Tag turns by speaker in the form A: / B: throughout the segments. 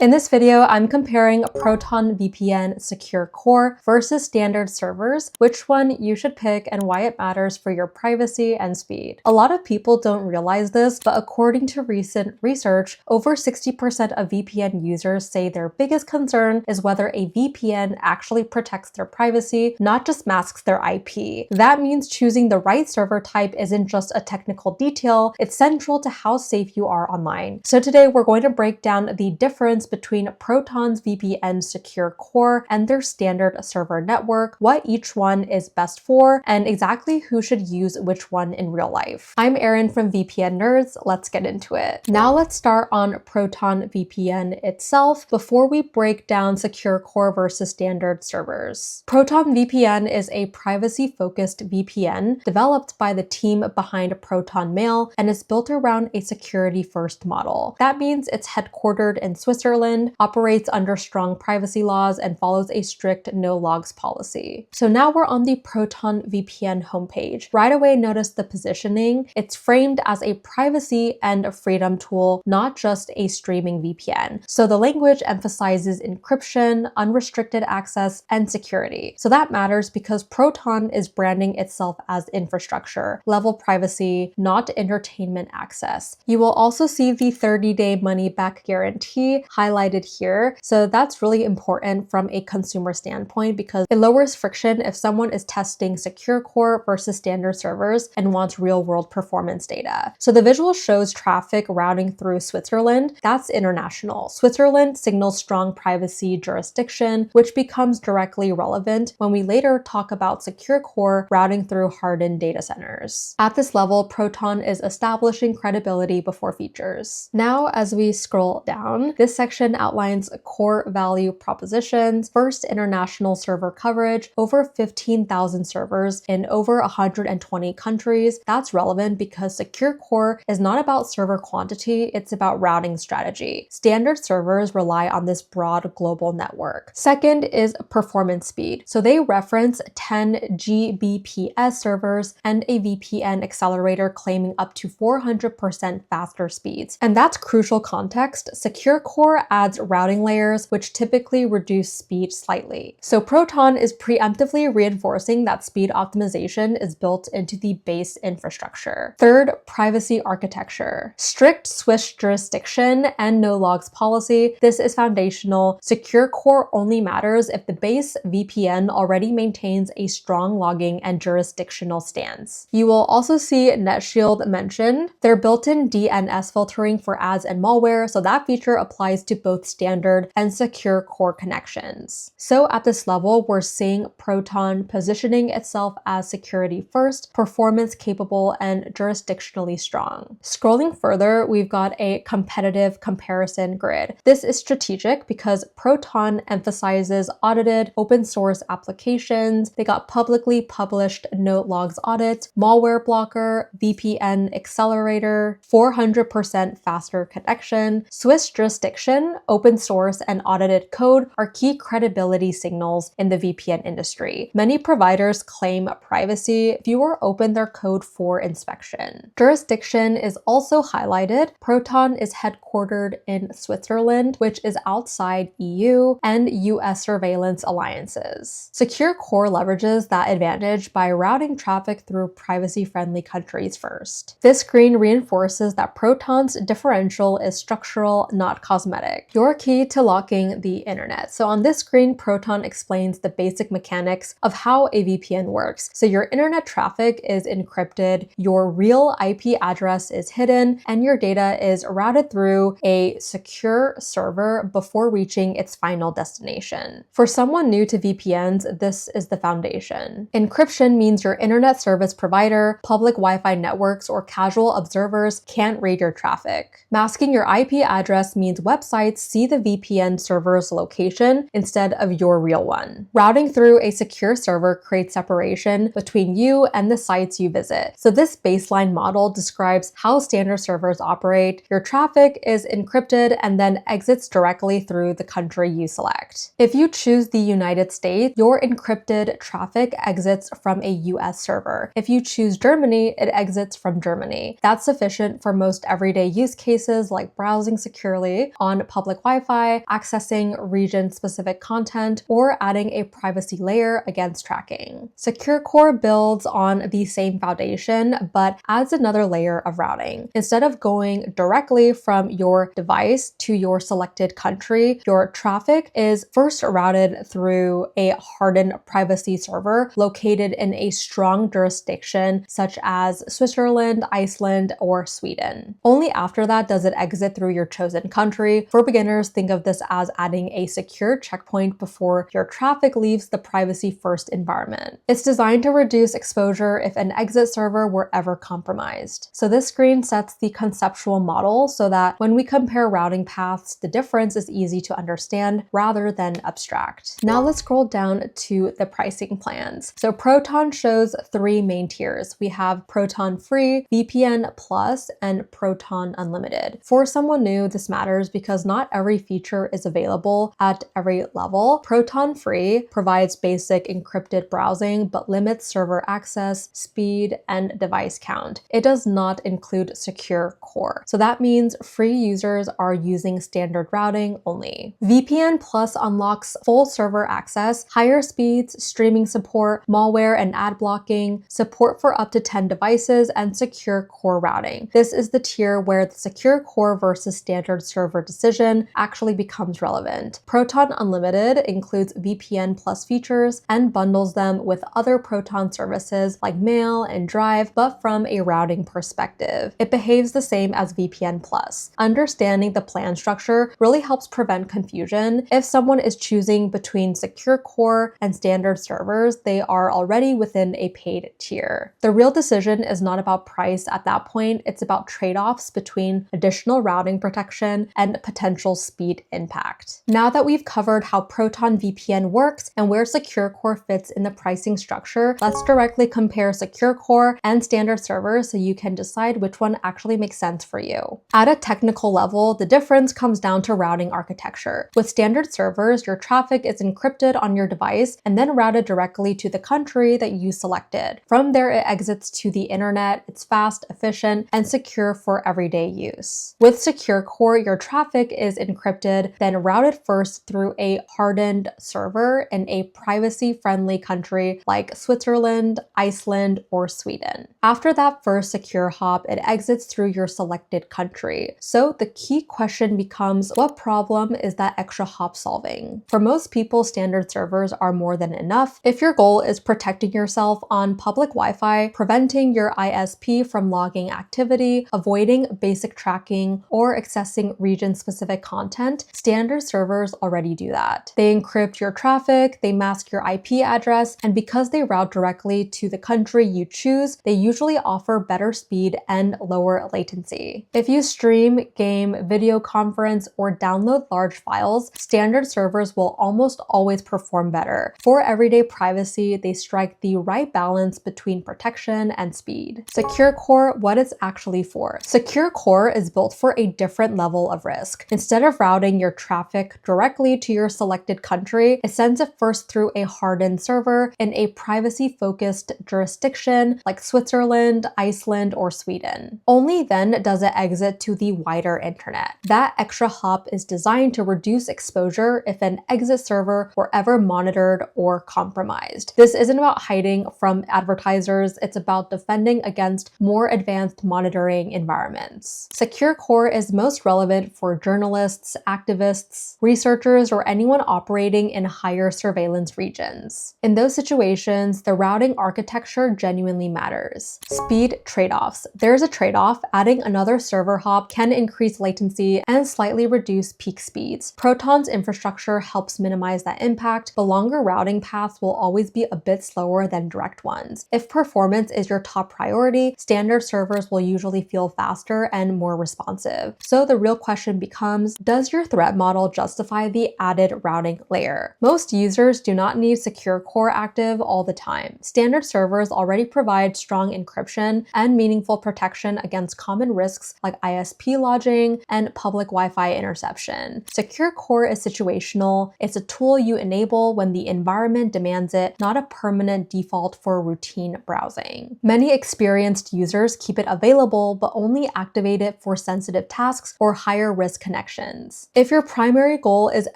A: In this video, I'm comparing ProtonVPN Secure Core versus standard servers, which one you should pick and why it matters for your privacy and speed. A lot of people don't realize this, but according to recent research, over 60% of VPN users say their biggest concern is whether a VPN actually protects their privacy, not just masks their IP. That means choosing the right server type isn't just a technical detail, it's central to how safe you are online. So today we're going to break down the difference between Proton's VPN Secure Core and their standard server network, what each one is best for, and exactly who should use which one in real life. I'm Erin from VPN Nerds. Let's get into it. Now let's start on ProtonVPN itself before we break down Secure Core versus standard servers. ProtonVPN is a privacy-focused VPN developed by the team behind Proton Mail and is built around a security-first model. That means it's headquartered in Switzerland, operates under strong privacy laws, and follows a strict no logs policy. So now we're on the ProtonVPN homepage. Right away, notice the positioning. It's framed as a privacy and freedom tool, not just a streaming VPN. So the language emphasizes encryption, unrestricted access, and security. So that matters because Proton is branding itself as infrastructure, level privacy, not entertainment access. You will also see the 30-day money-back guarantee highlighted here. So that's really important from a consumer standpoint because it lowers friction if someone is testing Secure Core versus standard servers and wants real-world performance data. So the visual shows traffic routing through Switzerland. That's international. Switzerland signals strong privacy jurisdiction, which becomes directly relevant when we later talk about Secure Core routing through hardened data centers. At this level, Proton is establishing credibility before features. Now, as we scroll down, this section outlines core value propositions. First, international server coverage, over 15,000 servers in over 120 countries. That's relevant because Secure Core is not about server quantity, it's about routing strategy. Standard servers rely on this broad global network. Second is performance speed. So they reference 10 Gbps servers and a VPN accelerator claiming up to 400% faster speeds. And that's crucial context. Secure Core adds routing layers, which typically reduce speed slightly. So Proton is preemptively reinforcing that speed optimization is built into the base infrastructure. Third, privacy architecture. Strict Swiss jurisdiction and no logs policy. This is foundational. Secure Core only matters if the base VPN already maintains a strong logging and jurisdictional stance. You will also see NetShield mentioned. Their built-in DNS filtering for ads and malware, so that feature applies to both standard and Secure Core connections. So at this level, we're seeing Proton positioning itself as security first, performance capable, and jurisdictionally strong. Scrolling further, we've got a competitive comparison grid. This is strategic because Proton emphasizes audited open source applications. They got publicly published no logs audit, malware blocker, VPN accelerator, 400% faster connection, Swiss jurisdiction, open source, and audited code are key credibility signals in the VPN industry. Many providers claim privacy. Fewer open their code for inspection. Jurisdiction is also highlighted. Proton is headquartered in Switzerland, which is outside EU and US surveillance alliances. Secure Core leverages that advantage by routing traffic through privacy-friendly countries first. This screen reinforces that Proton's differential is structural, not cosmetic. Your key to locking the internet. So on this screen, Proton explains the basic mechanics of how a VPN works. So your internet traffic is encrypted, your real IP address is hidden, and your data is routed through a secure server before reaching its final destination. For someone new to VPNs, this is the foundation. Encryption means your internet service provider, public Wi-Fi networks, or casual observers can't read your traffic. Masking your IP address means websites see the VPN server's location instead of your real one. Routing through a secure server creates separation between you and the sites you visit. So this baseline model describes how standard servers operate. Your traffic is encrypted and then exits directly through the country you select. If you choose the United States, your encrypted traffic exits from a US server. If you choose Germany, it exits from Germany. That's sufficient for most everyday use cases like browsing securely on public Wi-Fi, accessing region-specific content, or adding a privacy layer against tracking. Secure Core builds on the same foundation, but adds another layer of routing. Instead of going directly from your device to your selected country, your traffic is first routed through a hardened privacy server located in a strong jurisdiction such as Switzerland, Iceland, or Sweden. Only after that does it exit through your chosen country. For beginners, think of this as adding a secure checkpoint before your traffic leaves the privacy-first environment. It's designed to reduce exposure if an exit server were ever compromised. So this screen sets the conceptual model so that when we compare routing paths, the difference is easy to understand rather than abstract. Now let's scroll down to the pricing plans. So Proton shows three main tiers. We have Proton Free, VPN Plus, and Proton Unlimited. For someone new, this matters because not every feature is available at every level. Proton Free provides basic encrypted browsing but limits server access, speed, and device count. It does not include Secure Core. So that means free users are using standard routing only. VPN Plus unlocks full server access, higher speeds, streaming support, malware and ad blocking, support for up to 10 devices, and Secure Core routing. This is the tier where the Secure Core versus standard server decision actually becomes relevant. Proton Unlimited includes VPN Plus features and bundles them with other Proton services like Mail and Drive, but from a routing perspective. It behaves the same as VPN Plus. Understanding the plan structure really helps prevent confusion. If someone is choosing between Secure Core and standard servers, they are already within a paid tier. The real decision is not about price at that point, it's about trade-offs between additional routing protection and potential speed impact. Now that we've covered how Proton VPN works and where Secure Core fits in the pricing structure, let's directly compare Secure Core and standard servers so you can decide which one actually makes sense for you. At a technical level, the difference comes down to routing architecture. With standard servers, your traffic is encrypted on your device and then routed directly to the country that you selected. From there, it exits to the internet. It's fast, efficient, and secure for everyday use. With Secure Core, your traffic is encrypted, then routed first through a hardened server in a privacy-friendly country like Switzerland, Iceland, or Sweden. After that first secure hop, it exits through your selected country. So the key question becomes, what problem is that extra hop solving? For most people, standard servers are more than enough. If your goal is protecting yourself on public Wi-Fi, preventing your ISP from logging activity, avoiding basic tracking, or accessing region-specific content, standard servers already do that. They encrypt your traffic, they mask your IP address, and because they route directly to the country you choose, they usually offer better speed and lower latency. If you stream, game, video conference, or download large files, standard servers will almost always perform better. For everyday privacy, they strike the right balance between protection and speed. Secure Core, what it's actually for. Secure Core is built for a different level of risk. Instead of routing your traffic directly to your selected country, it sends it first through a hardened server in a privacy-focused jurisdiction like Switzerland, Iceland, or Sweden. Only then does it exit to the wider internet. That extra hop is designed to reduce exposure if an exit server were ever monitored or compromised. This isn't about hiding from advertisers, it's about defending against more advanced monitoring environments. Secure Core is most relevant for journalists, activists, researchers, or anyone operating in higher surveillance regions. In those situations, the routing architecture genuinely matters. Speed trade-offs. There's a trade-off. Adding another server hop can increase latency and slightly reduce peak speeds. Proton's infrastructure helps minimize that impact, but longer routing paths will always be a bit slower than direct ones. If performance is your top priority, standard servers will usually feel faster and more responsive. So the real question becomes, does your threat model justify the added routing layer? Most users do not need Secure Core active all the time. Standard servers already provide strong encryption and meaningful protection against common risks like ISP lodging and public Wi-Fi interception. Secure Core is situational. It's a tool you enable when the environment demands it, not a permanent default for routine browsing. Many experienced users keep it available but only activate it for sensitive tasks or higher risk connections. connections. If your primary goal is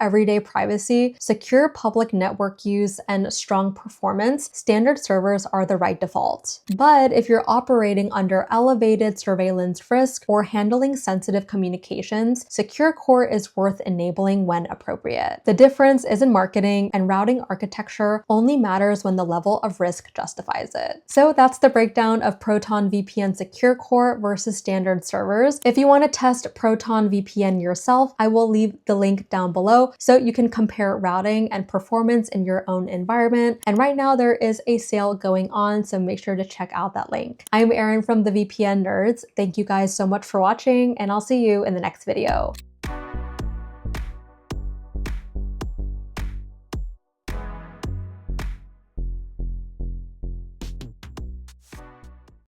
A: everyday privacy, secure public network use, and strong performance, standard servers are the right default. But if you're operating under elevated surveillance risk or handling sensitive communications, Secure Core is worth enabling when appropriate. The difference is in marketing, and routing architecture only matters when the level of risk justifies it. So that's the breakdown of Proton VPN Secure Core versus standard servers. If you want to test Proton VPN yourself, I will leave the link down below so you can compare routing and performance in your own environment. And right now there is a sale going on, so make sure to check out that link. I'm Erin from the VPN Nerds. Thank you guys so much for watching, and I'll see you in the next video.